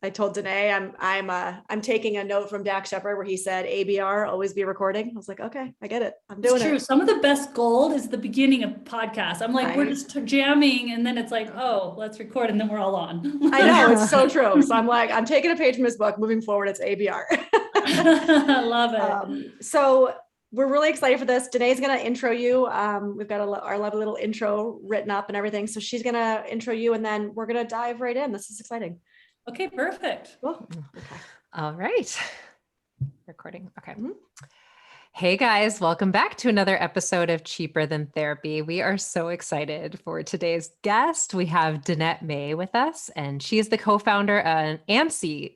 I told Danae I'm taking a note from Dak Shepard where he said ABR, always be recording. I was like, okay, I get it. I'm doing it. It's true. Some of the best gold is the beginning of podcasts. I'm like, we're just jamming, and then it's like, oh, let's record, and then we're all on. I know, it's so true. So I'm like, I'm taking a page from his book. Moving forward, it's ABR. I love it. So we're really excited for this. Danae's going to intro you. We've got our lovely little intro written up and everything. So she's going to intro you, and then we're going to dive right in. This is exciting. Okay, perfect. Cool. Okay. All right. Recording. Okay. Mm-hmm. Hey guys, welcome back to another episode of Cheaper Than Therapy. We are so excited for today's guest. We have Danette May with us, and she is the co-founder and CEO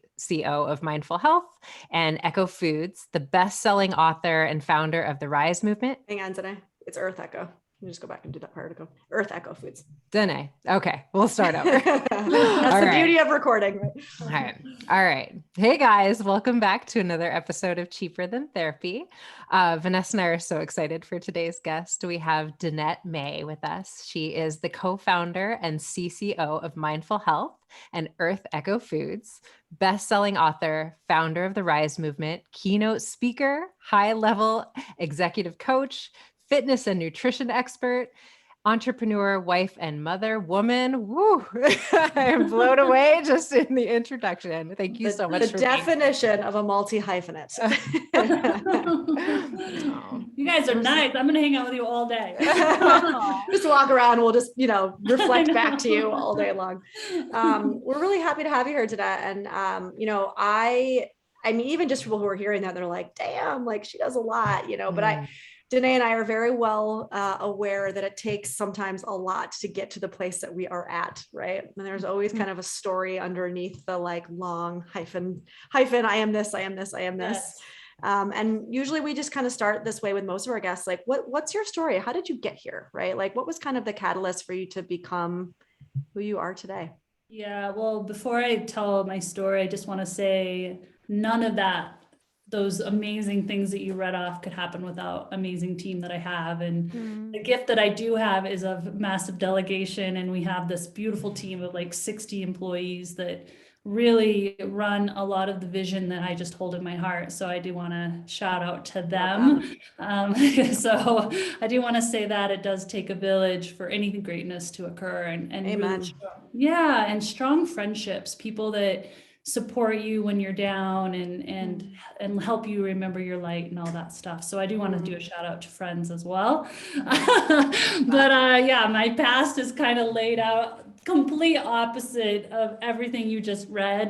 of Mindful Health and Echo Foods, the best-selling author and founder of the Rise movement. Hang on, Danae. It's Earth Echo. You just go back and do that part. Go Earth Echo Foods. Danae. Okay, we'll start over. That's the beauty of recording. Right? All right. Hey guys, welcome back to another episode of Cheaper Than Therapy. Vanessa and I are so excited for today's guest. We have Danette May with us. She is the co-founder and CCO of Mindful Health and Earth Echo Foods, best-selling author, founder of the Rise movement, keynote speaker, high-level executive coach, fitness and nutrition expert, entrepreneur, wife and mother, woman. Woo! I'm blown away just in the introduction. Thank you so much. The definition of a multi-hyphenate. You guys are nice. I'm going to hang out with you all day. Just walk around. We'll just, reflect back to you all day long. We're really happy to have you here today. And, I mean, even just people who are hearing that, they're like, damn, like she does a lot, but Danae and I are very well aware that it takes sometimes a lot to get to the place that we are at, right? And there's always kind of a story underneath the like long hyphen, I am this. Yes. And usually we just kind of start this way with most of our guests, like, what's your story? How did you get here, right? Like, what was kind of the catalyst for you to become who you are today? Yeah, well, before I tell my story, I just want to say none of those amazing things that you read off could happen without amazing team that I have. And the gift that I do have is of massive delegation. And we have this beautiful team of like 60 employees that really run a lot of the vision that I just hold in my heart. So I do want to shout out to them. So I do want to say that it does take a village for any greatness to occur, and Amen. Really and strong friendships, people that support you when you're down and help you remember your light and all that stuff. So I do want to do a shout out to friends as well. But my past is kind of laid out complete opposite of everything you just read.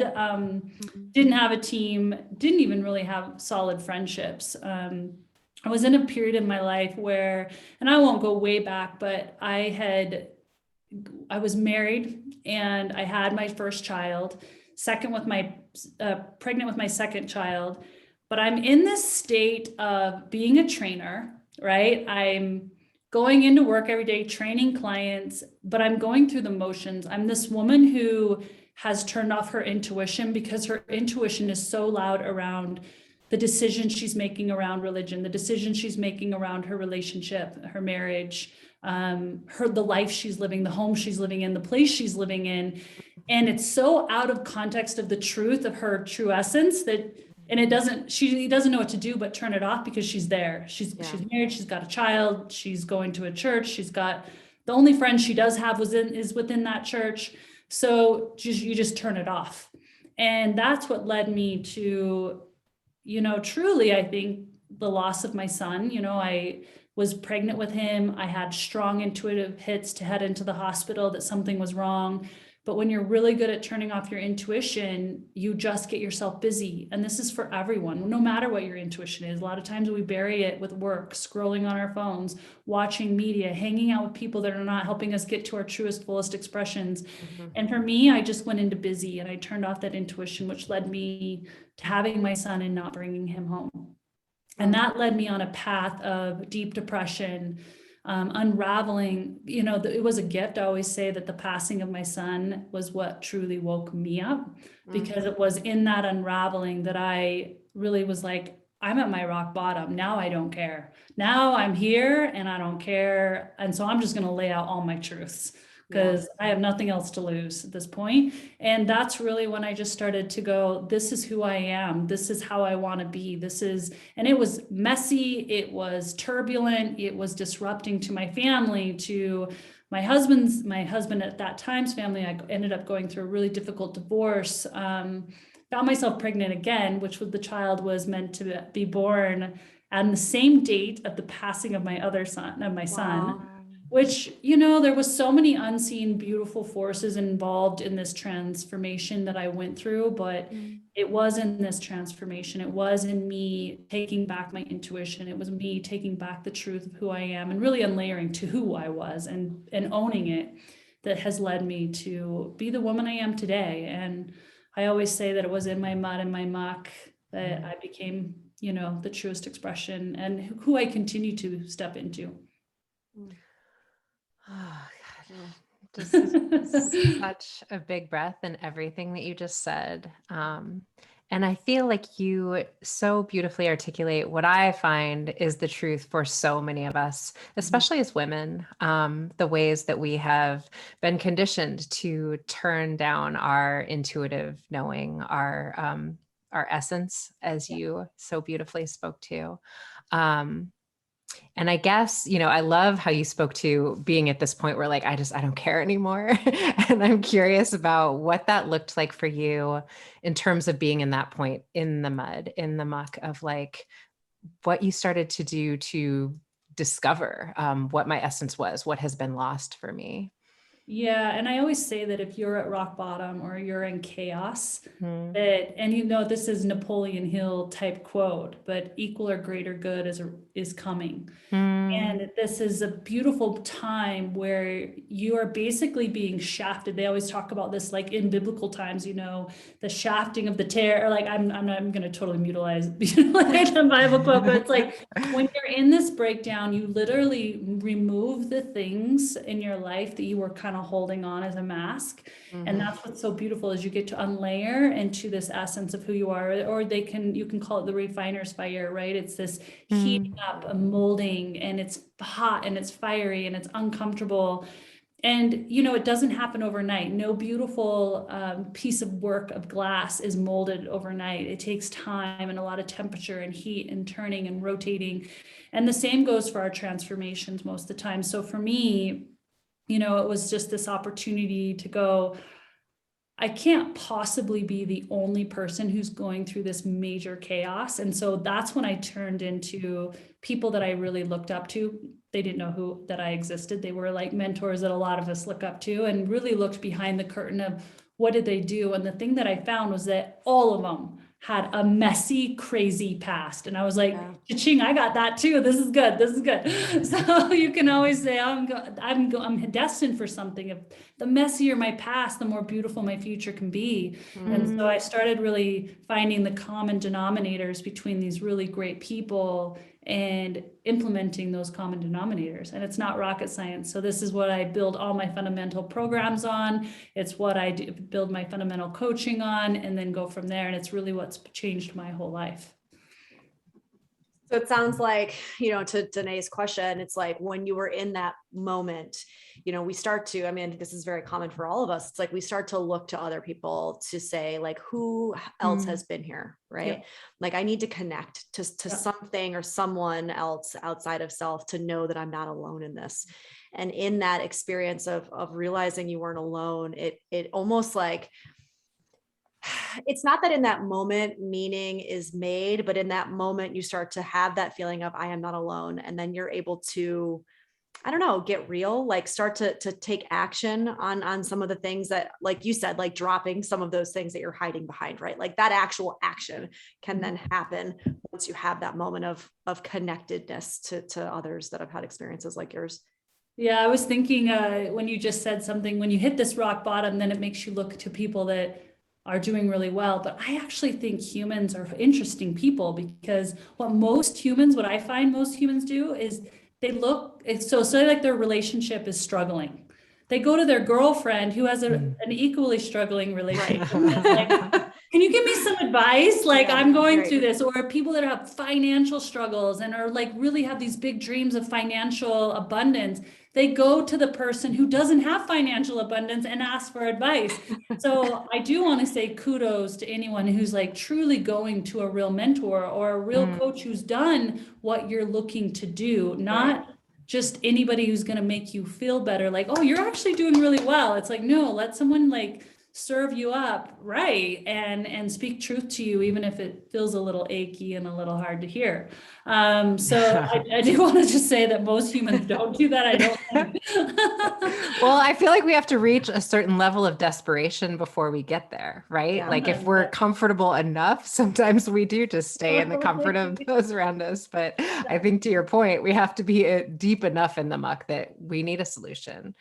Didn't have a team, didn't even really have solid friendships. I was in a period in my life where, and I won't go way back, but I was married and I had my first child, pregnant with my second child, but I'm in this state of being a trainer, right? I'm going into work every day, training clients, but I'm going through the motions. I'm this woman who has turned off her intuition because her intuition is so loud around the decisions she's making around religion, the decisions she's making around her relationship, her marriage, the life she's living, the home she's living in, the place she's living in. And it's so out of context of the truth of her true essence she doesn't know what to do but turn it off because she's there. She's married, she's got a child, she's going to a church, she's got the only friend she does have is within that church. So you just turn it off. And that's what led me to, truly, I think the loss of my son. I was pregnant with him. I had strong intuitive hits to head into the hospital that something was wrong. But when you're really good at turning off your intuition, you just get yourself busy. And this is for everyone, no matter what your intuition is. A lot of times we bury it with work, scrolling on our phones, watching media, hanging out with people that are not helping us get to our truest, fullest expressions. And for me, I just went into busy and I turned off that intuition, which led me to having my son and not bringing him home. And that led me on a path of deep depression, unraveling. It was a gift. I always say that the passing of my son was what truly woke me up, because it was in that unraveling that I really was like, I'm at my rock bottom. Now I don't care. Now I'm here and I don't care. And so I'm just going to lay out all my truths. because I have nothing else to lose at this point. And that's really when I just started to go, this is who I am. This is how I want to be. And it was messy. It was turbulent. It was disrupting to my family, to my husband at that time's family. I ended up going through a really difficult divorce. Found myself pregnant again, the child was meant to be born on the same date of the passing of my son, which, there was so many unseen, beautiful forces involved in this transformation that I went through, but it was in this transformation. It was in me taking back my intuition. It was me taking back the truth of who I am and really unlayering to who I was and owning it, that has led me to be the woman I am today. And I always say that it was in my mud and my muck that I became, the truest expression and who I continue to step into. Oh, God. Just such a big breath in everything that you just said. And I feel like you so beautifully articulate what I find is the truth for so many of us, especially as women, the ways that we have been conditioned to turn down our intuitive knowing, our essence, as you so beautifully spoke to. And I guess, I love how you spoke to being at this point where like, I don't care anymore. And I'm curious about what that looked like for you in terms of being in that point in the mud, in the muck of like what you started to do to discover what my essence was, what has been lost for me. Yeah. And I always say that if you're at rock bottom or you're in chaos, Mm-hmm. this is Napoleon Hill type quote, but equal or greater good is coming. And this is a beautiful time where you are basically being shafted. They always talk about this, like in biblical times, the shafting of the tear, like I'm going to totally mutilize the Bible quote, but it's like when you're in this breakdown, you literally remove the things in your life that you were kind of holding on as a mask. And that's what's so beautiful is you get to unlayer into this essence of who you are, or you can call it the refiner's fire, right? It's this heating up, a molding, and it's hot and it's fiery and it's uncomfortable. And, it doesn't happen overnight. No beautiful piece of work of glass is molded overnight. It takes time and a lot of temperature and heat and turning and rotating. And the same goes for our transformations most of the time. So for me, it was just this opportunity to go, I can't possibly be the only person who's going through this major chaos. And so that's when I turned into people that I really looked up to. They didn't know that I existed. They were like mentors that a lot of us look up to, and really looked behind the curtain of what did they do. And the thing that I found was that all of them had a messy, crazy past. And I was like, cha-ching, I got that too. This is good. This is good. So you can always say, I'm destined for something. If the messier my past, the more beautiful my future can be. And so I started really finding the common denominators between these really great people and implementing those common denominators. And it's not rocket science. So this is what I build all my fundamental programs on. It's what I build my fundamental coaching on, and then go from there. And it's really what's changed my whole life. So it sounds like, to Danae's question, it's like when you were in that moment, we start to, this is very common for all of us. It's like we start to look to other people to say, like, who else has been here, right? Yep. Like I need to connect to something or someone else outside of self to know that I'm not alone in this. And in that experience of realizing you weren't alone, it almost like, it's not that in that moment meaning is made, but in that moment you start to have that feeling of I am not alone. And then you're able to, get real, like start to take action on some of the things that, like you said, like dropping some of those things that you're hiding behind, right? Like that actual action can then happen once you have that moment of connectedness to others that have had experiences like yours. Yeah, I was thinking when you just said something, when you hit this rock bottom, then it makes you look to people that are doing really well. But I actually think humans are interesting people, because what I find most humans do is they look, so like their relationship is struggling. They go to their girlfriend who has an equally struggling relationship. Like, can you give me some advice? Like I'm going through this. Or people that have financial struggles and are like really have these big dreams of financial abundance. They go to the person who doesn't have financial abundance and ask for advice. So I do want to say kudos to anyone who's like truly going to a real mentor or a real coach who's done what you're looking to do, not just anybody who's going to make you feel better. Like, oh, you're actually doing really well. It's like, no, let someone like serve you up right and speak truth to you, even if it feels a little achy and a little hard to hear. So I do want to just say that most humans don't do that. I don't think. Well, I feel like we have to reach a certain level of desperation before we get there, right? Yeah. Like if we're comfortable enough, sometimes we do just stay in the comfort of those around us. But I think to your point, we have to be deep enough in the muck that we need a solution.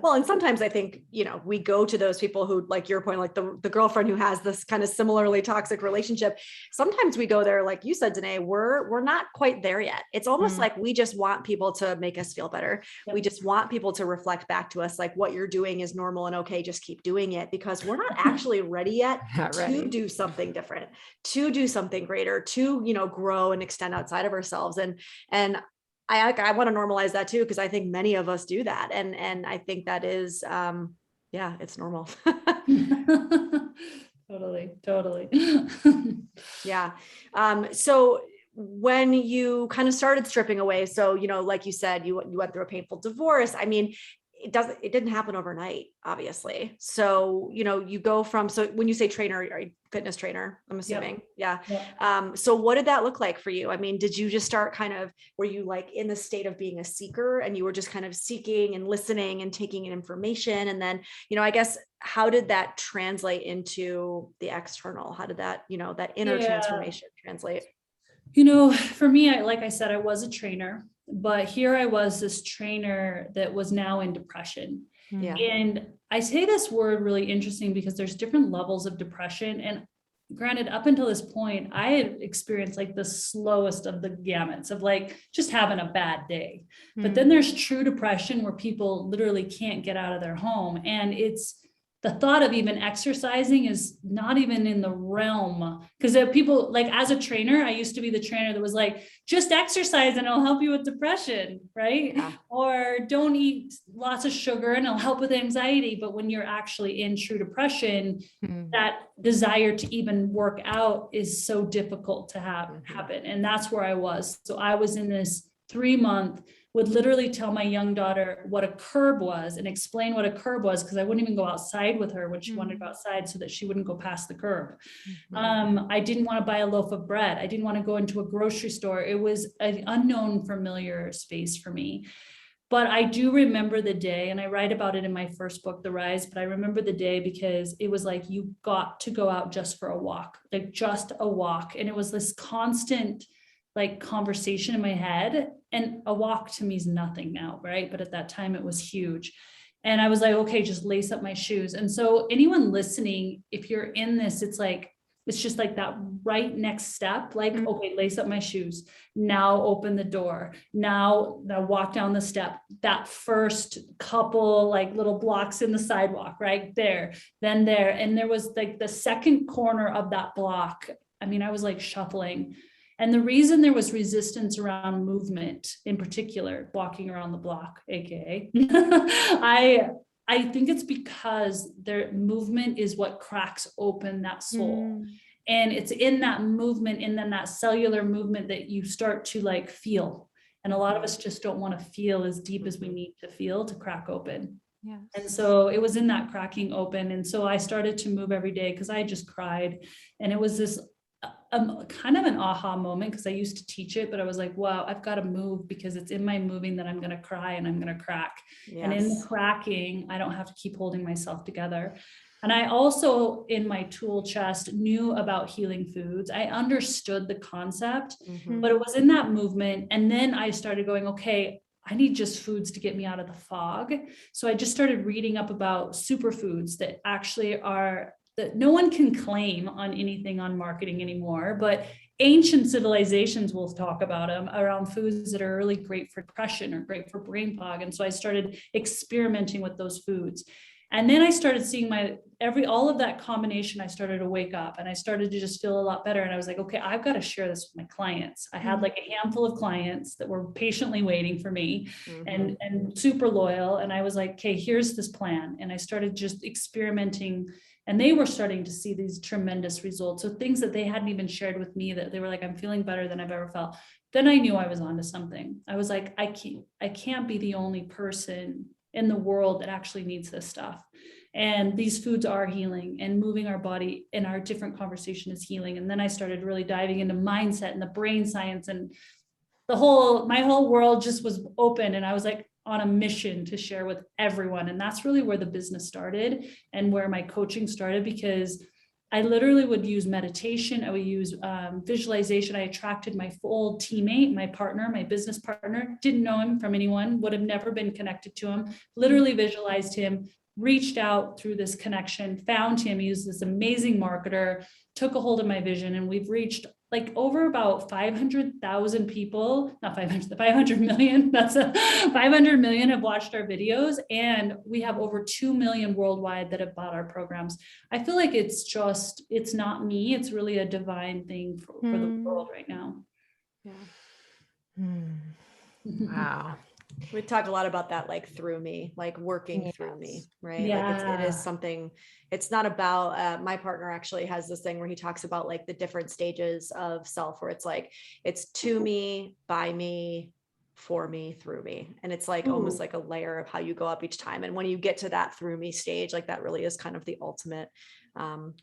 Well, and sometimes I think, we go to those people who, like your point, like the girlfriend who has this kind of similarly toxic relationship. Sometimes we go there, like you said, Danae, we're not quite there yet. It's almost like we just want people to make us feel better. Yep. We just want people to reflect back to us, like what you're doing is normal and okay, just keep doing it, because we're not actually ready yet to do something different, to do something greater, to, grow and extend outside of ourselves. And I want to normalize that too, because I think many of us do that. And I think that is, it's normal. Totally. Yeah. So when you kind of started stripping away, so, like you said, you went through a painful divorce. I mean, it didn't happen overnight, obviously. So, you go from, so when you say trainer, are you a fitness trainer? I'm assuming. Yeah. So what did that look like for you? I mean, did you just start were you like in the state of being a seeker and you were just kind of seeking and listening and taking in information? And then, I guess, how did that translate into the external? How did that, that inner transformation translate? For me, like I said, I was a trainer, but here I was this trainer that was now in depression. Yeah. And I say this word really interesting because there's different levels of depression. And granted, up until this point, I had experienced like the slowest of the gamuts of like just having a bad day. But then there's true depression where people literally can't get out of their home. And it's the thought of even exercising is not even in the realm, because people, like, as a trainer, I used to be the trainer that was like, just exercise and it'll help you with depression, right? Yeah. Or don't eat lots of sugar and it'll help with anxiety. But when you're actually in true depression, that desire to even work out is so difficult to happen. And that's where I was. So I was in this 3-month, would literally tell my young daughter what a curb was and explain what a curb was, because I wouldn't even go outside with her when she wanted to go outside so that she wouldn't go past the curb. I didn't want to buy a loaf of bread. I didn't want to go into a grocery store. It was an unknown, familiar space for me. But I do remember the day, and I write about it in my first book, The Rise, but I remember the day because it was like, you got to go out just for a walk, like just a walk. And it was this constant like conversation in my head, and a walk to me is nothing now, right? But at that time it was huge. And I was like, okay, just lace up my shoes. And so anyone listening, if you're in this, it's just like that right next step, like, okay, lace up my shoes. Now open the door. Now walk down the step. That first couple like little blocks in the sidewalk, right there, then there. And there was like the second corner of that block. I mean, I was like shuffling. And the reason there was resistance around movement, in particular, walking around the block, AKA, I think it's because their movement is what cracks open that soul. And it's in that movement, and then that cellular movement, that you start to like feel. And a lot of us just don't want to feel as deep as we need to feel to crack open. Yes. And so it was in that cracking open. And so I started to move every day because I just cried. And it was this kind of an aha moment, because I used to teach it, but I was like, wow, I've got to move, because it's in my moving that I'm going to cry and I'm going to crack. Yes. And in the cracking, I don't have to keep holding myself together. And I also, in my tool chest, knew about healing foods. I understood the concept, but it was in that movement. And then I started going, okay, I need just foods to get me out of the fog. So I just started reading up about superfoods that actually that no one can claim on anything on marketing anymore, but ancient civilizations will talk about them, around foods that are really great for depression or great for brain fog. And so I started experimenting with those foods. And then I started seeing all of that combination. I started to wake up and I started to just feel a lot better. And I was like, okay, I've got to share this with my clients. I had like a handful of clients that were patiently waiting for me and super loyal. And I was like, okay, here's this plan. And I started just experimenting, and they were starting to see these tremendous results. So things that they hadn't even shared with me, that they were like, I'm feeling better than I've ever felt. Then I knew I was onto something. I was like, I can't be the only person in the world that actually needs this stuff. And these foods are healing, and moving our body in our different conversation is healing. And then I started really diving into mindset and the brain science, and my whole world just was open. And I was like on a mission to share with everyone. And that's really where the business started and where my coaching started, because I literally would use meditation. I would use visualization. I attracted my full teammate, my partner, my business partner, didn't know him from anyone, would have never been connected to him, literally visualized him, reached out through this connection, found him. He was this amazing marketer, took a hold of my vision, and we've reached like over about 500,000 people, not 500, 500 million. That's 500 million have watched our videos, and we have over 2 million worldwide that have bought our programs. I feel like it's not me. It's really a divine thing for the world right now. Yeah. Wow. We talked a lot about that, like through me, like working through me, right? Like it is something, it's not about, my partner actually has this thing where he talks about like the different stages of self, where it's like, it's to me, by me, for me, through me. And it's like almost like a layer of how you go up each time. And when you get to that through me stage, like that really is kind of the ultimate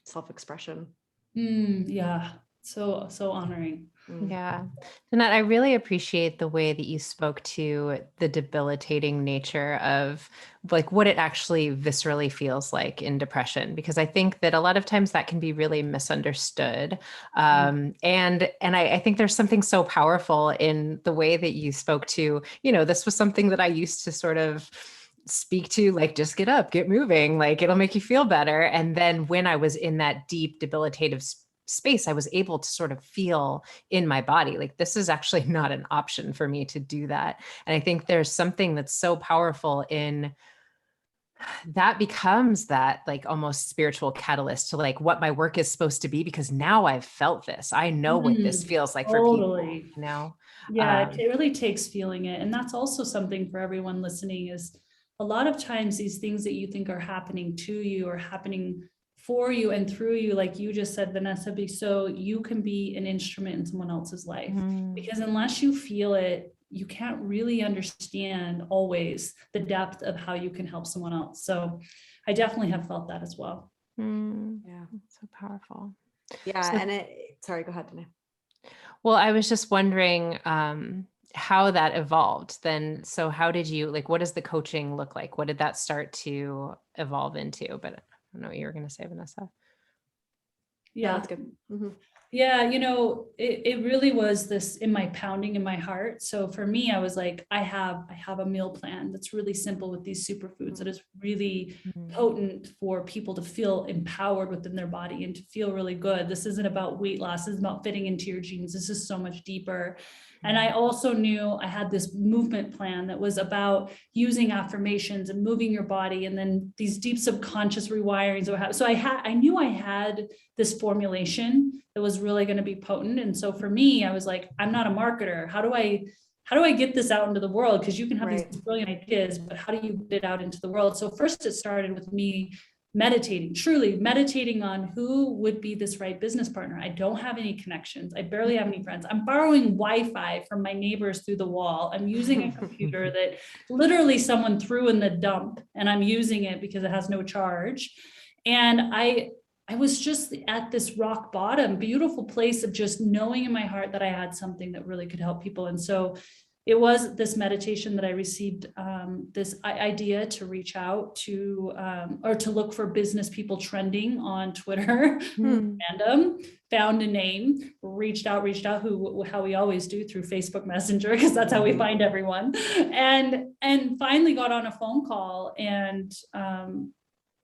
self-expression. Yeah. So honoring. Yeah. Danette, I really appreciate the way that you spoke to the debilitating nature of like what it actually viscerally feels like in depression, because I think that a lot of times that can be really misunderstood. And I think there's something so powerful in the way that you spoke to, this was something that I used to sort of speak to, like, just get up, get moving, like it'll make you feel better. And then when I was in that deep debilitative space, I was able to sort of feel in my body, like this is actually not an option for me to do that. And I think there's something that's so powerful in that, becomes that like almost spiritual catalyst to like what my work is supposed to be, because now I've felt this. I know what this feels like for people, Yeah, it really takes feeling it. And that's also something for everyone listening, is a lot of times these things that you think are happening to you are happening for you and through you, like you just said, Vanessa, so you can be an instrument in someone else's life. Because unless you feel it, you can't really understand always the depth of how you can help someone else. So I definitely have felt that as well. Yeah, so powerful. Yeah. So, sorry, go ahead, Danae. Well, I was just wondering how that evolved then. So how did you, like, what does the coaching look like? What did that start to evolve into? But I don't know what you were going to say, Vanessa. Yeah, that's good. Yeah, it really was this in my pounding in my heart. So for me, I was like, I have a meal plan that's really simple with these superfoods that is really potent for people to feel empowered within their body and to feel really good. This isn't about weight loss. This is about fitting into your jeans. This is so much deeper. And I also knew I had this movement plan that was about using affirmations and moving your body, and then these deep subconscious rewirings. So I knew I had this formulation that was really going to be potent. And so for me, I was like, I'm not a marketer. How do I get this out into the world? Because you can have these brilliant ideas, but how do you get it out into the world? So first it started with me truly meditating on who would be this right business partner. I don't have any connections. I barely have any friends. I'm borrowing Wi-Fi from my neighbors through the wall. I'm using a computer that literally someone threw in the dump, and I'm using it because it has no charge. And I was just at this rock bottom, beautiful place of just knowing in my heart that I had something that really could help people. And so it was this meditation that I received, this idea to reach out to, or to look for business people trending on Twitter, random, found a name, reached out, how we always do, through Facebook Messenger, because that's how we find everyone. And finally got on a phone call and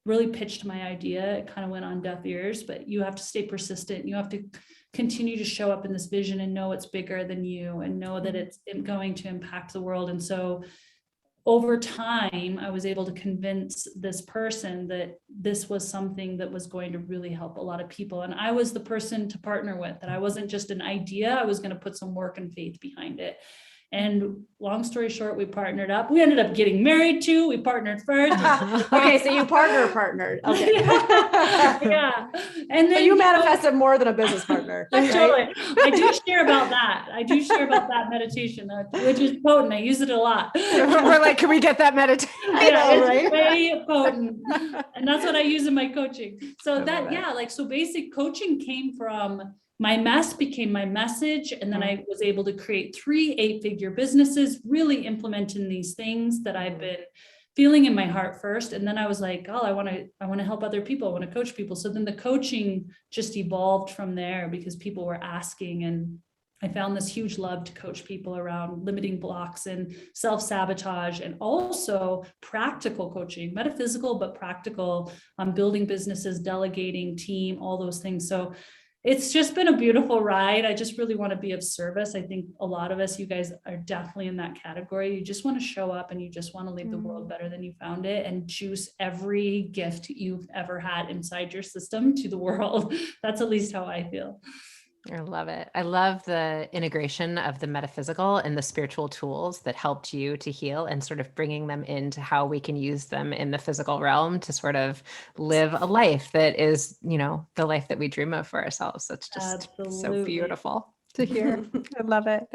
really pitched my idea. It kind of went on deaf ears, but you have to stay persistent. You have to continue to show up in this vision and know it's bigger than you and know that it's going to impact the world. And so over time, I was able to convince this person that this was something that was going to really help a lot of people. And I was the person to partner with, that I wasn't just an idea. I was going to put some work and faith behind it. And long story short, we partnered up. We ended up getting married too. We partnered first. Okay, so you partnered. Okay. Yeah. And then so you manifested more than a business partner. Right? Totally. I do share about that. I do share about that meditation, which is potent. I use it a lot. We're like, can we get that meditation? Yeah, it's right? way potent. And that's what I use in my coaching. So that, yeah, like, so basic coaching came from my mess became my message. And then I was able to create 3 8-figure businesses, really implementing these things that I've been feeling in my heart first. And then I was like, oh, I want to help other people. I want to coach people. So then the coaching just evolved from there because people were asking, and I found this huge love to coach people around limiting blocks and self-sabotage, and also practical coaching, metaphysical, but practical, building businesses, delegating, team, all those things. So it's just been a beautiful ride. I just really want to be of service. I think a lot of us, you guys are definitely in that category. You just want to show up and you just want to leave the world better than you found it, and juice every gift you've ever had inside your system to the world. That's at least how I feel. I love it. I love the integration of the metaphysical and the spiritual tools that helped you to heal, and sort of bringing them into how we can use them in the physical realm to sort of live a life that is, you know, the life that we dream of for ourselves. That's just so beautiful to hear. I love it.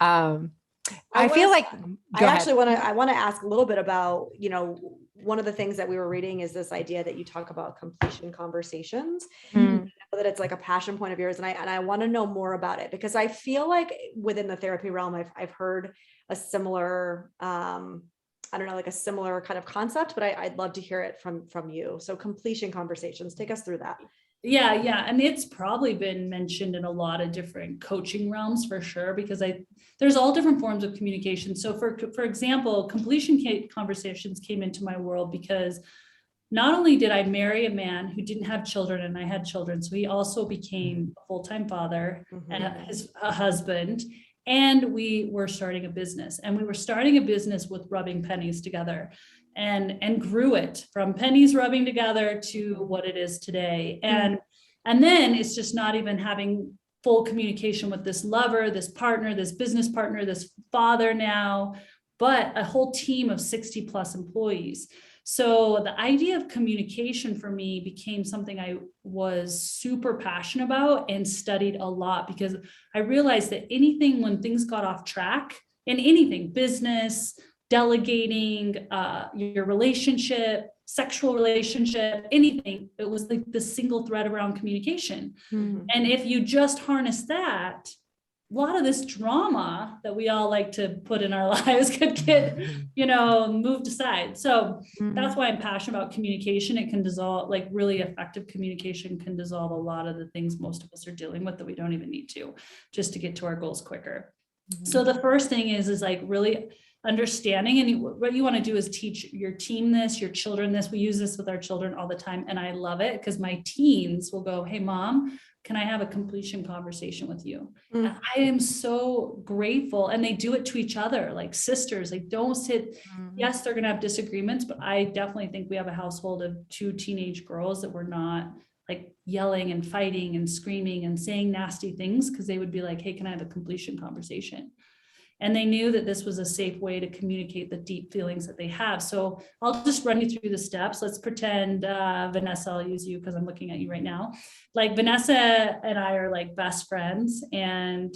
I feel like I want to ask a little bit about, you know, one of the things that we were reading is this idea that you talk about completion conversations, that it's like a passion point of yours. And I want to know more about it, because I feel like within the therapy realm, I've heard a similar, I don't know, like a similar kind of concept, but I'd love to hear it from you. So completion conversations, take us through that. Yeah. And it's probably been mentioned in a lot of different coaching realms for sure, because there's all different forms of communication. So for example, completion conversations came into my world because not only did I marry a man who didn't have children and I had children, so he also became a full-time father and a husband, and we were starting a business, and we were starting a business with rubbing pennies together. And grew it from pennies rubbing together to what it is today. And then it's just not even having full communication with this lover, this partner, this business partner, this father now, but a whole team of 60 plus employees. So the idea of communication for me became something I was super passionate about and studied a lot, because I realized that when things got off track in anything, business, delegating, your relationship, sexual relationship, anything, it was like the single thread around communication. And if you just harness that, a lot of this drama that we all like to put in our lives could get, moved aside. So that's why I'm passionate about communication. It can dissolve, like really effective communication can dissolve a lot of the things most of us are dealing with that we don't even need to, just to get to our goals quicker. So the first thing is like really understanding, and what you want to do is teach your team this, your children this. We use this with our children all the time, and I love it because my teens will go, "Hey mom, can I have a completion conversation with you?" And I am so grateful. And they do it to each other like sisters. They don't sit, yes, they're going to have disagreements, but I definitely think we have a household of 2 teenage girls that were not like yelling and fighting and screaming and saying nasty things, because they would be like, "Hey, can I have a completion conversation?" And they knew that this was a safe way to communicate the deep feelings that they have. So I'll just run you through the steps. Let's pretend, Vanessa, I'll use you because I'm looking at you right now. Like Vanessa and I are like best friends, and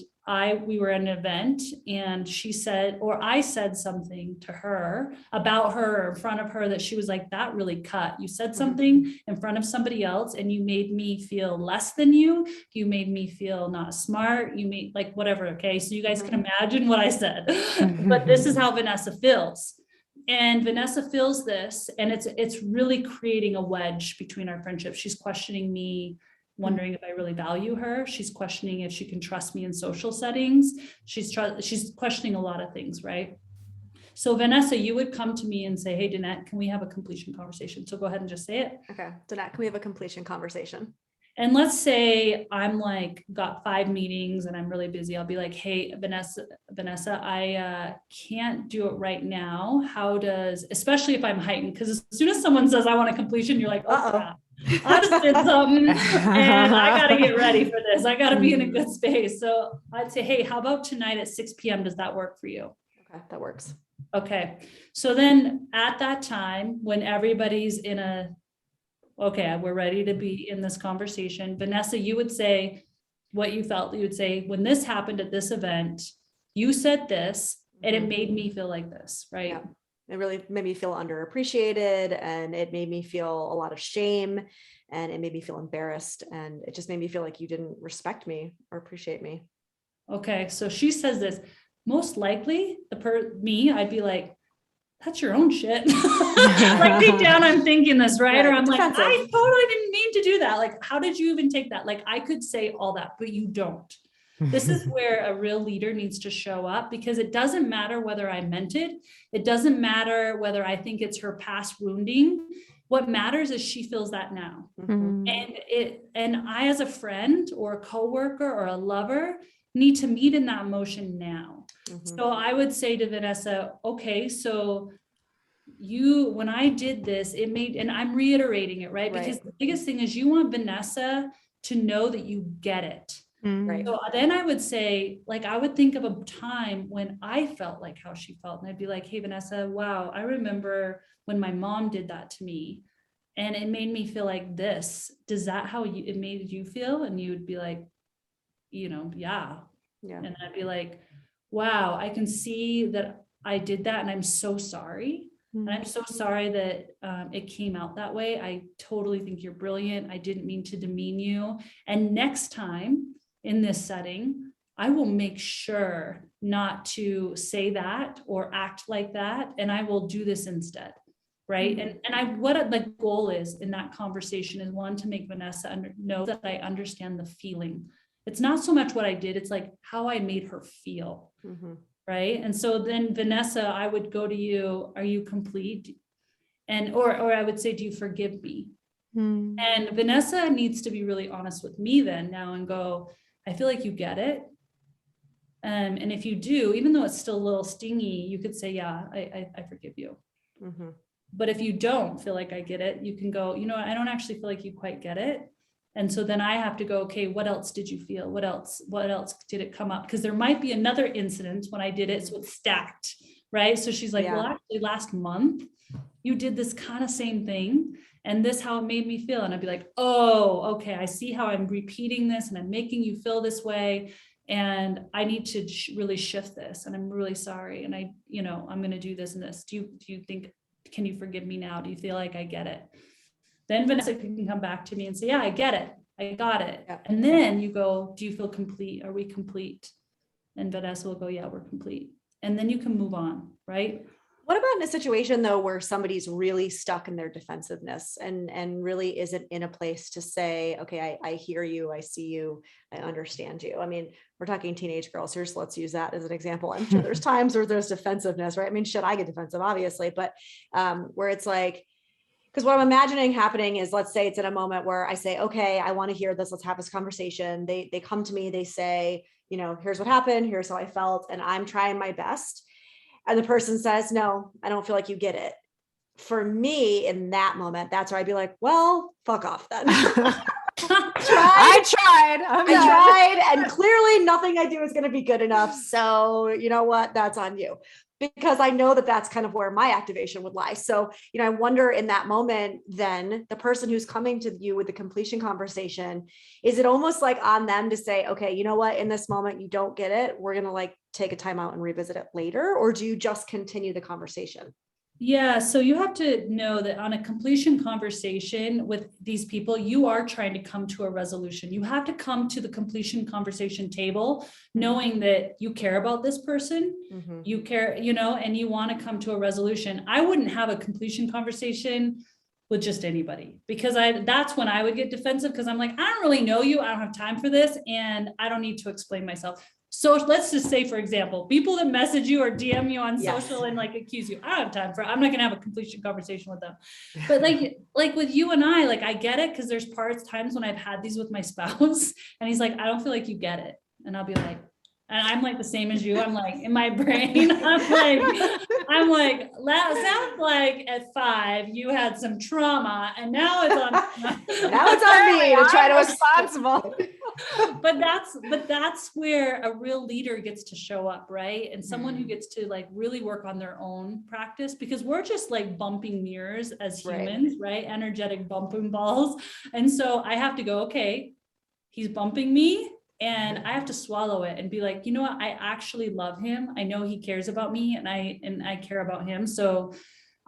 we were at an event, and she said, or I said something to her about her, in front of her, that she was like, "That really cut. You said something in front of somebody else and you made me feel less than you. You made me feel not smart. You made like whatever." Okay. So you guys can imagine what I said, but this is how Vanessa feels. And Vanessa feels this, and it's really creating a wedge between our friendship. She's questioning me, wondering if I really value her. She's questioning if she can trust me in social settings. She's questioning a lot of things, right? So Vanessa, you would come to me and say, "Hey, Danette, can we have a completion conversation?" So go ahead and just say it. Okay. Danette, can we have a completion conversation? And let's say I'm like, got 5 meetings and I'm really busy. I'll be like, hey, Vanessa, I can't do it right now. Especially if I'm heightened, because as soon as someone says I want a completion, you're like, oh crap, I just did something and I got to get ready for this. I got to be in a good space. So I'd say, hey, how about tonight at 6 p.m.? Does that work for you? Okay, that works. Okay. So then at that time, when everybody's okay, we're ready to be in this conversation. Vanessa, you would say what you felt. You would say, when this happened at this event, you said this, and it made me feel like this, right? Yeah. It really made me feel underappreciated, and it made me feel a lot of shame, and it made me feel embarrassed, and it just made me feel like you didn't respect me or appreciate me. Okay, so she says this. Most likely, I'd be like, that's your own shit. Like deep down, I'm thinking this, right? Or I'm defensive. like, I totally didn't mean to do that. Like, how did you even take that? Like, I could say all that, but you don't. This is where a real leader needs to show up, because it doesn't matter whether I meant it. It doesn't matter whether I think it's her past wounding. What matters is she feels that now. And I, as a friend or a coworker or a lover, need to meet in that emotion now. So I would say to Vanessa, okay, so when I did this, and I'm reiterating it, right? Because the biggest thing is you want Vanessa to know that you get it. Right. So then I would say, like, I would think of a time when I felt like how she felt. And I'd be like, hey, Vanessa, wow, I remember when my mom did that to me and it made me feel like this. Does that how it made you feel? And you would be like, yeah. And I'd be like, wow, I can see that I did that and I'm so sorry. And I'm so sorry that it came out that way. I totally think you're brilliant. I didn't mean to demean you. And next time in this setting, I will make sure not to say that or act like that. And I will do this instead. Right. What the goal is in that conversation is, one, to make Vanessa know that I understand the feeling. It's not so much what I did. It's like how I made her feel. Right. And so then Vanessa, I would go to you, are you complete? Or I would say, do you forgive me? And Vanessa needs to be really honest with me then now and go, I feel like you get it. And if you do, even though it's still a little stingy, you could say, yeah, I forgive you. But if you don't feel like I get it, you can go, I don't actually feel like you quite get it. And so then I have to go, okay, what else did you feel? What else did it come up? Because there might be another incident when I did it. So it's stacked, right? So she's like, well, actually last month you did this kind of same thing. And this, how it made me feel. And I'd be like, oh, okay. I see how I'm repeating this and I'm making you feel this way. And I need to really shift this. And I'm really sorry. And I'm going to do this and this. Do you think, can you forgive me now? Do you feel like I get it? Then Vanessa can come back to me and say, yeah, I get it. I got it. Yeah. And then you go, do you feel complete? Are we complete? And Vanessa will go, yeah, we're complete. And then you can move on, right? What about in a situation though, where somebody's really stuck in their defensiveness and really isn't in a place to say, okay, I hear you, I see you, I understand you. I mean, we're talking teenage girls here, so let's use that as an example. I'm sure there's times where there's defensiveness, right? I mean, I get defensive, obviously, but where it's like, because what I'm imagining happening is, let's say it's in a moment where I say, okay, I want to hear this. Let's have this conversation. They come to me, they say, here's what happened. Here's how I felt. And I'm trying my best. And the person says, no, I don't feel like you get it. For me in that moment, that's where I'd be like, well, fuck off then. I tried. And clearly nothing I do is going to be good enough. So you know what? That's on you. Because I know that that's kind of where my activation would lie. So, I wonder in that moment, then the person who's coming to you with the completion conversation, is it almost like on them to say, okay, you know what, in this moment, you don't get it. We're going to take a time out and revisit it later. Or do you just continue the conversation? Yeah. So you have to know that on a completion conversation with these people, you are trying to come to a resolution. You have to come to the completion conversation table, knowing that you care about this person, you care, and you want to come to a resolution. I wouldn't have a completion conversation with just anybody, because that's when I would get defensive, because I'm like, I don't really know you. I don't have time for this. And I don't need to explain myself. So let's just say, for example, people that message you or DM you on Yes. social and like accuse you, I don't have time for, I'm not going to have a completion conversation with them. But like with you and I, like, I get it. Cause there's times when I've had these with my spouse and he's like, I don't feel like you get it. And I'll be like, and I'm like the same as you. I'm like in my brain, I'm like, that sounds like at 5 you had some trauma and now it's on me to try to responsible. but that's where a real leader gets to show up, right? And someone who gets to like really work on their own practice, because we're just like bumping mirrors as humans, right? Energetic bumping balls. And so I have to go, okay, he's bumping me. And I have to swallow it and be like, you know what? I actually love him. I know he cares about me and I care about him. So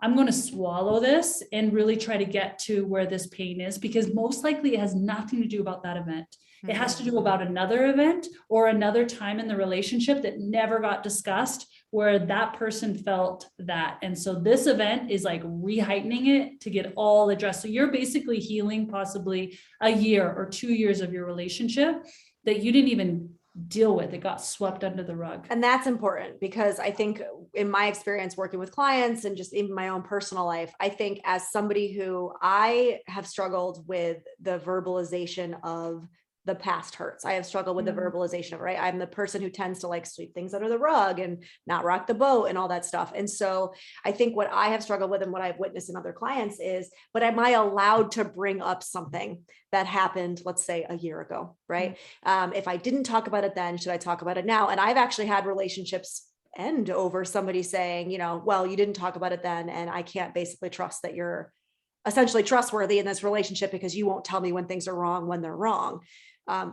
I'm going to swallow this and really try to get to where this pain is, because most likely it has nothing to do about that event. It has to do about another event or another time in the relationship that never got discussed where that person felt that. And so this event is like reheightening it to get all addressed. So you're basically healing possibly a year or 2 years of your relationship that you didn't even deal with. It got swept under the rug. And that's important, because I think in my experience working with clients and just in my own personal life, I think as somebody who I have struggled with the verbalization of the past hurts. I have struggled with the verbalization of, right? I'm the person who tends to like sweep things under the rug and not rock the boat and all that stuff. And so I think what I have struggled with and what I've witnessed in other clients is, but am I allowed to bring up something that happened, let's say a year ago, right? If I didn't talk about it then, should I talk about it now? And I've actually had relationships end over somebody saying, you know, well, you didn't talk about it then, and I can't basically trust that you're essentially trustworthy in this relationship because you won't tell me when things are wrong, when they're wrong.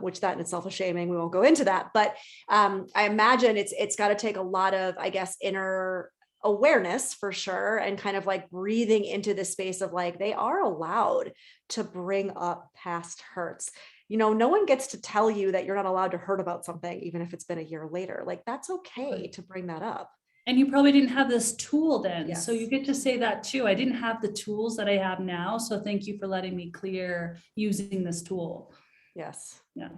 Which that in itself is shaming. We won't go into that, but I imagine it's got to take a lot of, I guess, inner awareness for sure, and kind of like breathing into the space of like, they are allowed to bring up past hurts. You know, no one gets to tell you that you're not allowed to hurt about something, even if it's been a year later. Like, that's okay to bring that up. And you probably didn't have this tool then. Yes. So you get to say that too. I didn't have the tools that I have now. So thank you for letting me clear using this tool. Yes. Yeah.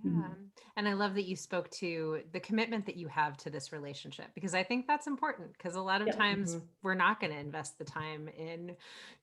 Yeah. And I love that you spoke to the commitment that you have to this relationship, because I think that's important, because a lot of times we're not going to invest the time in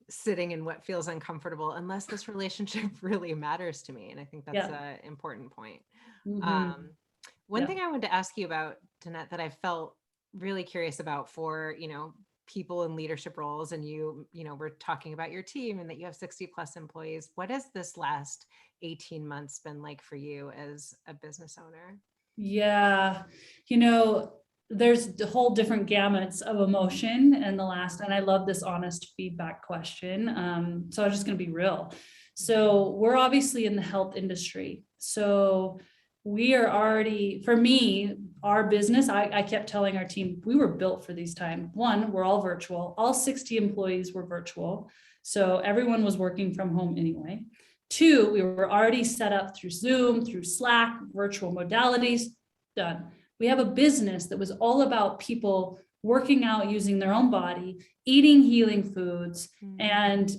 sitting in what feels uncomfortable unless this relationship really matters to me. And I think that's an important point. One thing I wanted to ask you about, Danette, that I felt really curious about for, you know, people in leadership roles, and you know, we're talking about your team and that you have 60 plus employees. What has this last 18 months been like for you as a business owner? Yeah. You know, there's the whole different gamuts of emotion and I love this honest feedback question. So I'm just going to be real. So we're obviously in the health industry. So we are already, for me, our business, I kept telling our team, we were built for these times. One, we're all virtual. All 60 employees were virtual. So everyone was working from home anyway. 2, we were already set up through Zoom, through Slack, virtual modalities, done. We have a business that was all about people working out using their own body, eating healing foods, and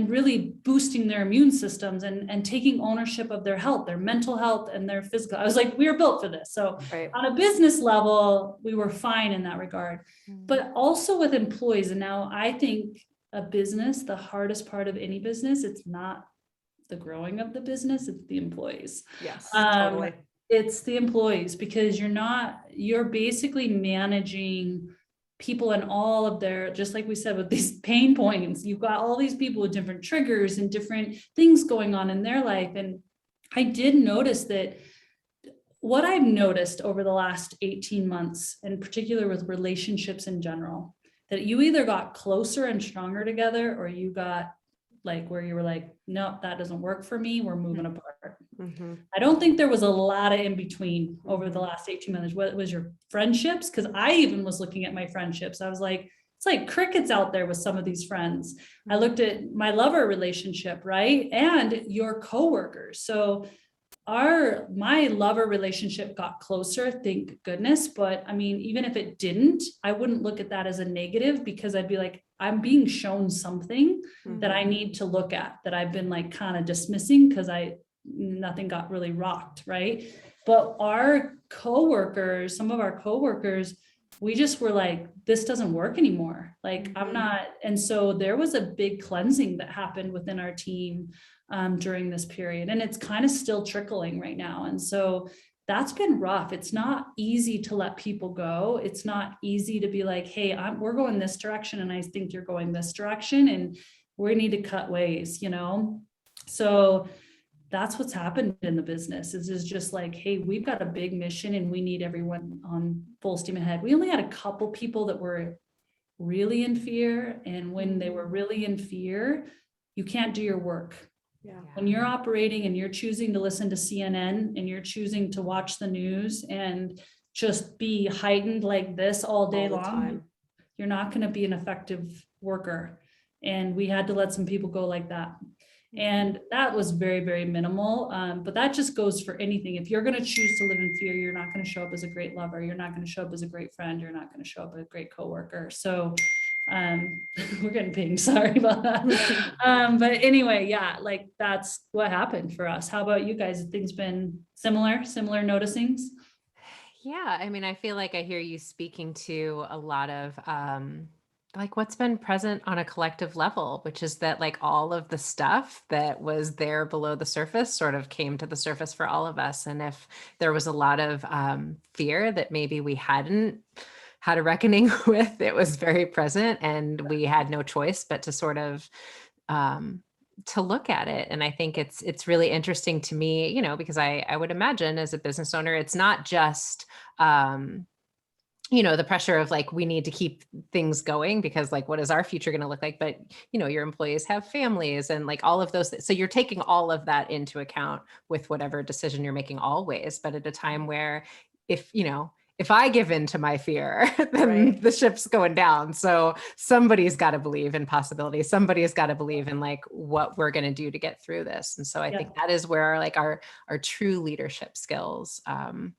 really boosting their immune systems and taking ownership of their health, their mental health and their physical. I was like, we were built for this. So on a business level, we were fine in that regard, but also with employees. And now I think a business, the hardest part of any business, it's not the growing of the business, it's the employees. Yes, totally. It's the employees, because you're basically managing people and all of their, just like we said, with these pain points, you've got all these people with different triggers and different things going on in their life. And I did notice that what I've noticed over the last 18 months, in particular with relationships in general, that you either got closer and stronger together, or you got like where you were like, no, that doesn't work for me, we're moving apart. I don't think there was a lot of in between over the last 18 months. What was your friendships? Because I even was looking at my friendships. I was like, it's like crickets out there with some of these friends. I looked at my lover relationship, right? And your coworkers. So my lover relationship got closer, thank goodness. But I mean, even if it didn't, I wouldn't look at that as a negative, because I'd be like, I'm being shown something that I need to look at, that I've been like kind of dismissing because nothing got really rocked, right? But our coworkers, some of our coworkers, we just were like, this doesn't work anymore. Like, I'm not. And so there was a big cleansing that happened within our team during this period. And it's kind of still trickling right now. And so that's been rough. It's not easy to let people go. It's not easy to be like, hey, we're going this direction, and I think you're going this direction, and we need to cut ways, you know? So that's what's happened in the business is just like, hey, we've got a big mission and we need everyone on full steam ahead. We only had a couple people that were really in fear. And when they were really in fear, you can't do your work. Yeah. When you're operating and you're choosing to listen to CNN and you're choosing to watch the news and just be heightened like this all day long, you're not going to be an effective worker. And we had to let some people go like that. And that was very, very minimal. But that just goes for anything. If you're going to choose to live in fear, you're not going to show up as a great lover. You're not going to show up as a great friend. You're not going to show up as a great coworker. So we're getting pinged. Sorry about that. But anyway, yeah, like that's what happened for us. How about you guys? Have things been similar noticings? Yeah. I mean, I feel like I hear you speaking to a lot of, like what's been present on a collective level, which is that like all of the stuff that was there below the surface sort of came to the surface for all of us. And if there was a lot of fear that maybe we hadn't had a reckoning with, it was very present, and we had no choice but to sort of to look at it. And I think it's really interesting to me, you know, because I would imagine as a business owner, it's not just you know, the pressure of like, we need to keep things going because like, what is our future going to look like? But, you know, your employees have families and like all of those. So you're taking all of that into account with whatever decision you're making always. But at a time where if, you know, if I give in to my fear, then the ship's going down. So somebody's got to believe in possibility. Somebody's got to believe in like what we're going to do to get through this. And so I think that is where like our true leadership skills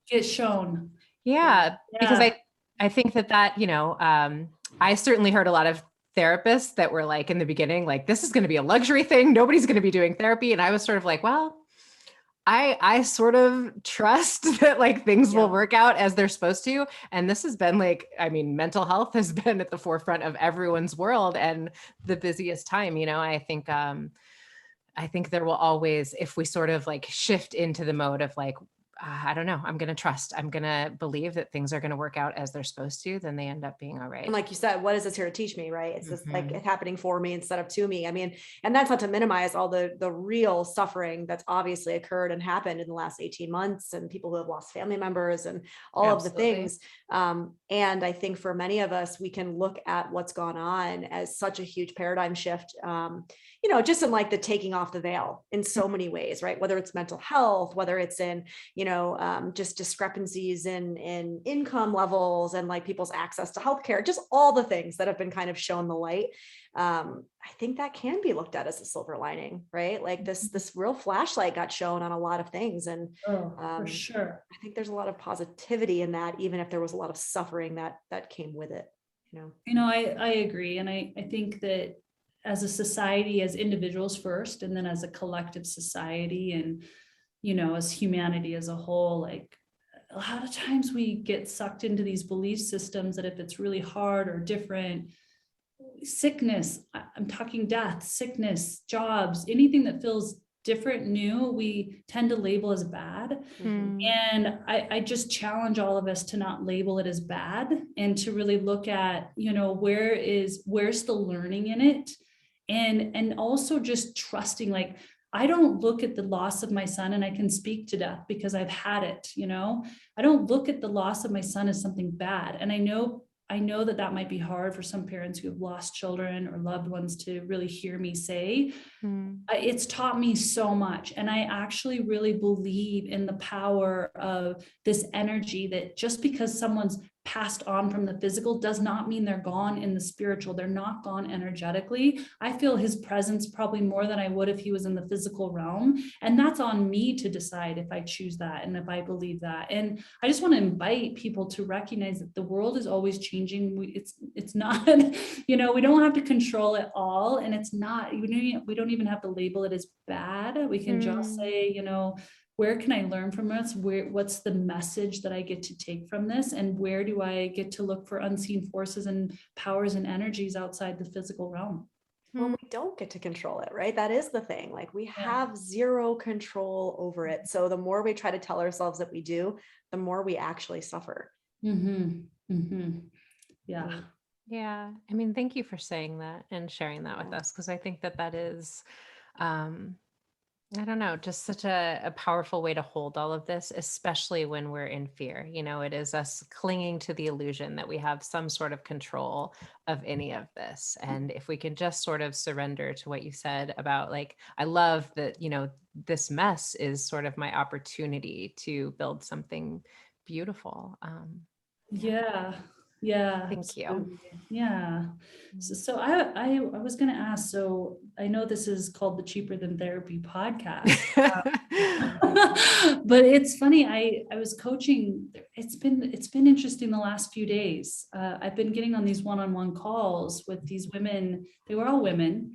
get shown. Because I think that, you know, I certainly heard a lot of therapists that were like in the beginning, like, this is going to be a luxury thing. Nobody's going to be doing therapy. And I was sort of like, well, I sort of trust that like things will work out as they're supposed to. And this has been like, I mean, mental health has been at the forefront of everyone's world and the busiest time, you know. I think there will always, if we sort of like shift into the mode of like, I don't know, I'm going to trust, I'm going to believe that things are going to work out as they're supposed to, then they end up being all right. And like you said, what is this here to teach me, right? It's just like it's happening for me instead of to me. I mean, and that's not to minimize all the real suffering that's obviously occurred and happened in the last 18 months and people who have lost family members and all of the things. And I think for many of us, we can look at what's gone on as such a huge paradigm shift, you know, just in like the taking off the veil in so many ways, right? Whether it's mental health, whether it's in, you know, just discrepancies in income levels and like people's access to healthcare, just all the things that have been kind of shown the light. I think that can be looked at as a silver lining, right? Like this real flashlight got shown on a lot of things. And for sure, I think there's a lot of positivity in that, even if there was a lot of suffering that came with it, you know. I agree. And I think that as a society, as individuals first, and then as a collective society and, you know, as humanity as a whole, like a lot of times we get sucked into these belief systems that if it's really hard or different, sickness, I'm talking death, sickness, jobs, anything that feels different, new, we tend to label as bad. And I just challenge all of us to not label it as bad and to really look at, you know, where's the learning in it? And also just trusting, like, I don't look at the loss of my son, and I can speak to death because I've had it, you know, I don't look at the loss of my son as something bad. And I know that might be hard for some parents who have lost children or loved ones to really hear me say. It's taught me so much. And I actually really believe in the power of this energy, that just because someone's passed on from the physical does not mean they're gone in the spiritual. They're not gone energetically. I feel his presence probably more than I would if he was in the physical realm. And that's on me to decide if I choose that and if I believe that. And I just want to invite people to recognize that the world is always changing. It's not, you know, we don't have to control it all. And it's not, we don't even have to label it as bad. We can just say, you know, where can I learn from this? What's the message that I get to take from this? And where do I get to look for unseen forces and powers and energies outside the physical realm? Well, we don't get to control it, right? That is the thing. Like we have zero control over it. So the more we try to tell ourselves that we do, the more we actually suffer. Mm-hmm. Mm-hmm. Yeah. Yeah. I mean, thank you for saying that and sharing that with us, because I think that is, I don't know, just such a powerful way to hold all of this, especially when we're in fear. You know, it is us clinging to the illusion that we have some sort of control of any of this. And if we can just sort of surrender to what you said about, like, I love that, you know, this mess is sort of my opportunity to build something beautiful. Yeah. Yeah. Thank you. Absolutely. Yeah. So I was going to ask, so I know this is called the Cheaper Than Therapy podcast, but it's funny. I was coaching. It's been interesting the last few days. I've been getting on these one-on-one calls with these women. They were all women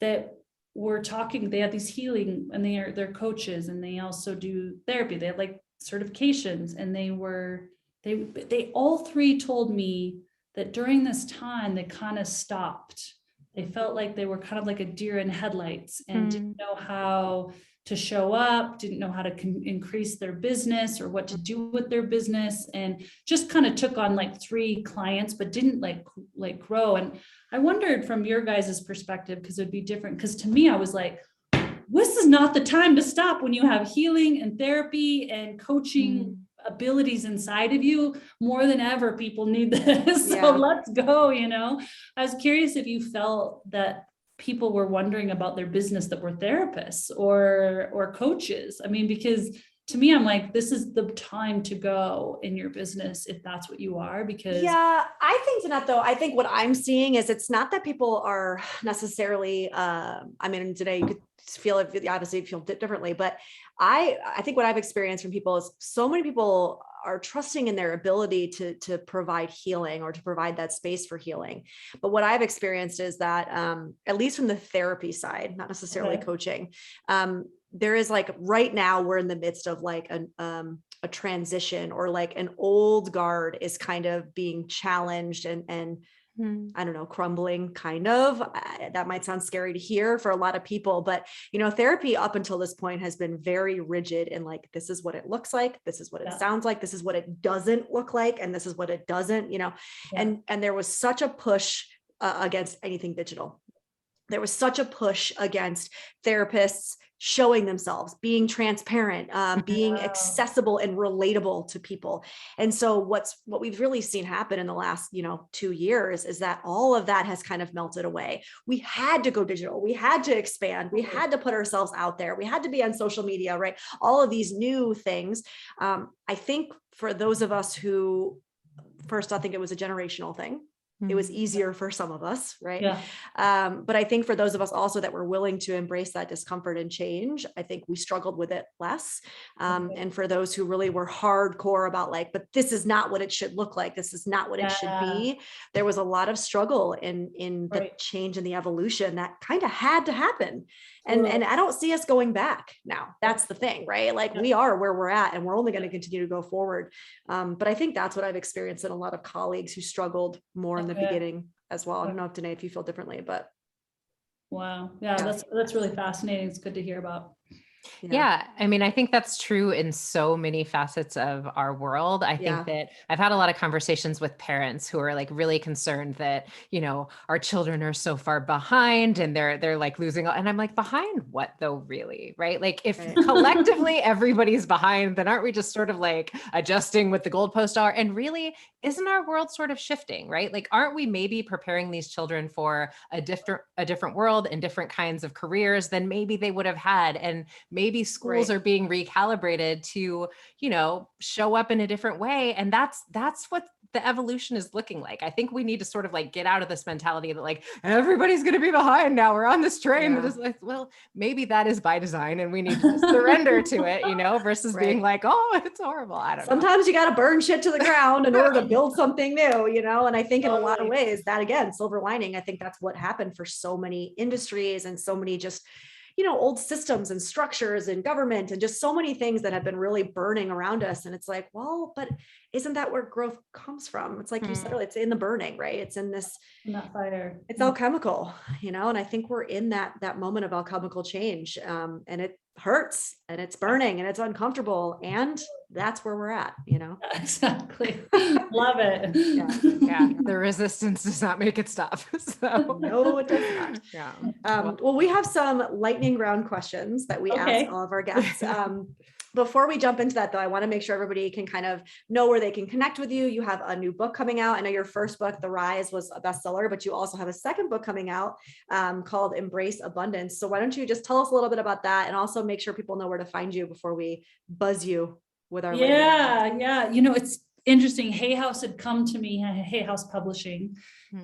that were talking. They have these healing, and they're coaches, and they also do therapy. They have like certifications, and they all three told me that during this time, they kind of stopped. They felt like they were kind of like a deer in headlights and didn't know how to show up, didn't know how to increase their business or what to do with their business, and just kind of took on like 3 clients, but didn't like grow. And I wondered from your guys' perspective, because it would be different. Because to me, I was like, this is not the time to stop when you have healing and therapy and coaching abilities inside of you. More than ever, people need this. So let's go, you know. I was curious if you felt that people were wondering about their business that were therapists or coaches. I mean, because to me, I'm like, this is the time to go in your business if that's what you are. Because I think Danette, though, I think what I'm seeing is it's not that people are necessarily, I mean, today you could feel it, obviously feel differently, but I think what I've experienced from people is so many people are trusting in their ability to provide healing or to provide that space for healing. But what I've experienced is that, at least from the therapy side, not necessarily coaching, there is like right now we're in the midst of like a transition, or like an old guard is kind of being challenged and I don't know, crumbling kind of. That might sound scary to hear for a lot of people, but you know, therapy up until this point has been very rigid in like, this is what it looks like. This is what it sounds like. This is what it doesn't look like. And this is what it doesn't, you know, and there was such a push against anything digital. There was such a push against therapists showing themselves, being transparent, being accessible and relatable to people. And so what we've really seen happen in the last, 2 years is that all of that has kind of melted away. We had to go digital. We had to expand. We had to put ourselves out there. We had to be on social media, right? All of these new things. I think for those of us who, first, I think it was a generational thing. It was easier for some of us, right? Yeah. But I think for those of us also that were willing to embrace that discomfort and change, I think we struggled with it less. And for those who really were hardcore about like, but this is not what it should look like. This is not what it should be. There was a lot of struggle in the change and the evolution that kind of had to happen. And I don't see us going back now. That's the thing, right? Like we are where we're at, and we're only going to continue to go forward. But I think that's what I've experienced in a lot of colleagues who struggled more in the beginning as well. I don't know if Danette, if you feel differently, but. Wow. Yeah. That's really fascinating. It's good to hear about. Yeah. I mean, I think that's true in so many facets of our world. I think that I've had a lot of conversations with parents who are like really concerned that, our children are so far behind and they're like losing. And I'm like, behind what though, really? Right. Like if collectively everybody's behind, then aren't we just sort of like adjusting what the goalposts are? And really, isn't our world sort of shifting, right? Like, aren't we maybe preparing these children for a different world and different kinds of careers than maybe they would have had? And maybe schools are being recalibrated to, show up in a different way. And that's what the evolution is looking like. I think we need to sort of like get out of this mentality that like, everybody's going to be behind now. We're on this train that is like, well, maybe that is by design and we need to surrender to it, versus being like, oh, it's horrible. I don't know. Sometimes you got to burn shit to the ground in order to build something new, and I think in a lot of ways that, again, silver lining, I think that's what happened for so many industries and so many just, old systems and structures and government and just so many things that have been really burning around us. And it's like, well, but isn't that where growth comes from? It's like you said, it's in the burning, right? It's in this, in that fire. it's alchemical, and I think we're in that moment of alchemical change. And it hurts and it's burning and it's uncomfortable. And that's where we're at, Exactly. Love it. Yeah. The resistance does not make it stop. So No, it does not. yeah. Well, we have some lightning round questions that we ask all of our guests. Before we jump into that, though, I want to make sure everybody can kind of know where they can connect with you. You have a new book coming out. I know your first book, The Rise, was a bestseller, but you also have a second book coming out called Embrace Abundance. So why don't you just tell us a little bit about that, and also make sure people know where to find you before we buzz you with our Yeah. It's interesting. Hay House had come to me, Hay House Publishing,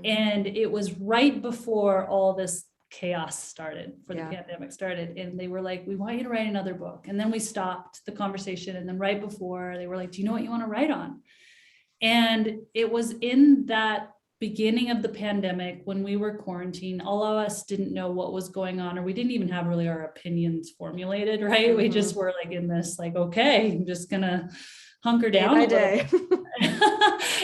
and it was right before all this chaos started, the pandemic started, and they were like, we want you to write another book. And then we stopped the conversation, and then right before, they were like, do you know what you want to write on? And it was in that beginning of the pandemic when we were quarantined, all of us didn't know what was going on, or we didn't even have really our opinions formulated, right? We just were like in this, like, okay, I'm just gonna hunker down a day.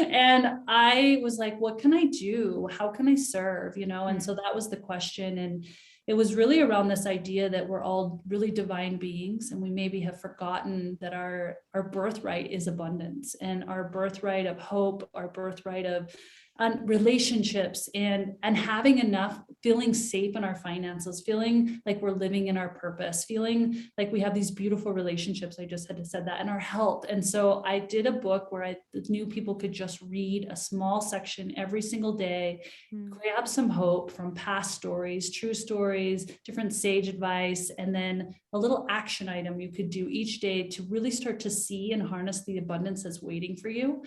And I was like, what can I do? How can I serve? And so that was the question. And it was really around this idea that we're all really divine beings, and we maybe have forgotten that our birthright is abundance, and our birthright of hope, our birthright of relationships, and having enough, feeling safe in our finances, feeling like we're living in our purpose, feeling like we have these beautiful relationships. I just had to said that, and our health. And so I did a book where I knew people could just read a small section every single day, grab some hope from past stories, true stories, different sage advice, and then a little action item you could do each day to really start to see and harness the abundance that's waiting for you.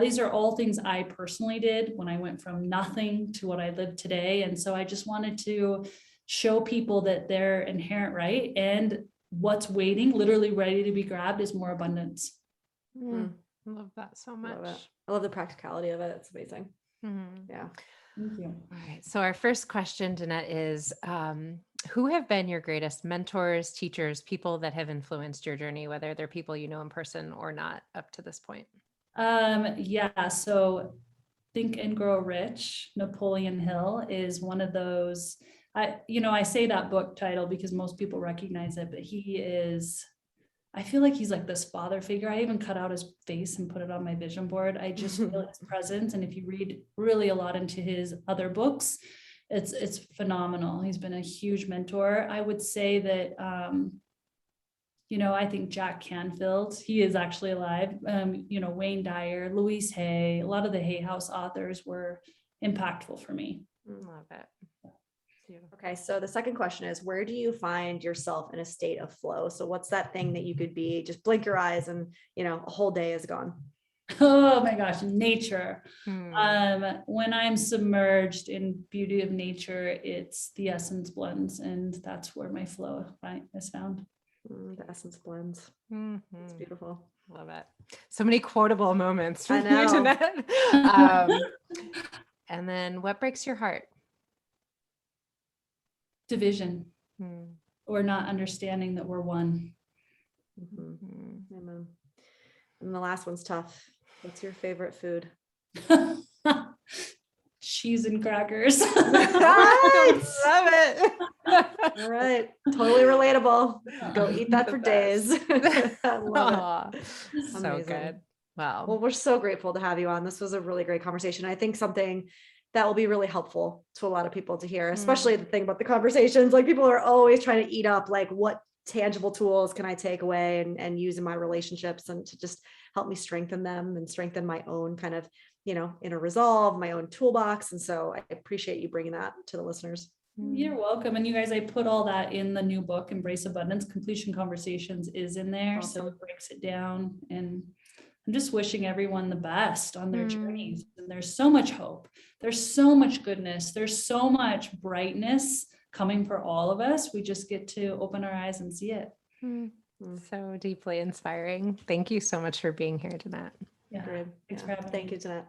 These are all things I personally did when I went from nothing to what I live today. And so I just wanted to show people that they're inherent right, and what's waiting, literally ready to be grabbed, is more abundance. I love that so much. I love the practicality of it. It's amazing. Yeah. Thank you. All right. So our first question, Danette, is who have been your greatest mentors, teachers, people that have influenced your journey, whether they're people you know in person or not up to this point? So Think and Grow Rich, Napoleon Hill, is one of those. I say that book title because most people recognize it, but I feel like he's like this father figure. I even cut out his face and put it on my vision board. I just feel his presence. And if you read really a lot into his other books, it's phenomenal. He's been a huge mentor. I would say that, I think Jack Canfield, he is actually alive. Wayne Dyer, Louise Hay, a lot of the Hay House authors were impactful for me. Love it. Okay. So the second question is, where do you find yourself in a state of flow? So what's that thing that you could be, just blink your eyes and, a whole day is gone? Oh my gosh, nature. When I'm submerged in beauty of nature, it's the essence blends, and that's where my flow is found. The essence blends. It's beautiful. Love it. So many quotable moments from I know. you, Danette. And then what breaks your heart? Division, or not understanding that we're one. Amen. And the last one's tough. What's your favorite food? Cheese and crackers. Right. Love it. All right. Totally relatable. Go eat that for days. I love it. So Amazing. good. Wow. Well, we're so grateful to have you on. This was a really great conversation. I think something that will be really helpful to a lot of people to hear, especially the thing about the conversations. Like, people are always trying to eat up, like, what tangible tools can I take away and use in my relationships, and to just help me strengthen them and strengthen my own kind of, inner resolve, my own toolbox. And so I appreciate you bringing that to the listeners. You're welcome. And you guys, I put all that in the new book, Embrace Abundance. Completion Conversations is in there. Awesome. So it breaks it down. And I'm just wishing everyone the best on their journeys. And there's so much hope. There's so much goodness. There's so much brightness coming for all of us. We just get to open our eyes and see it. So deeply inspiring. Thank you so much for being here, Danette. Yeah. Great. Thanks for having me. Thank you, Danette.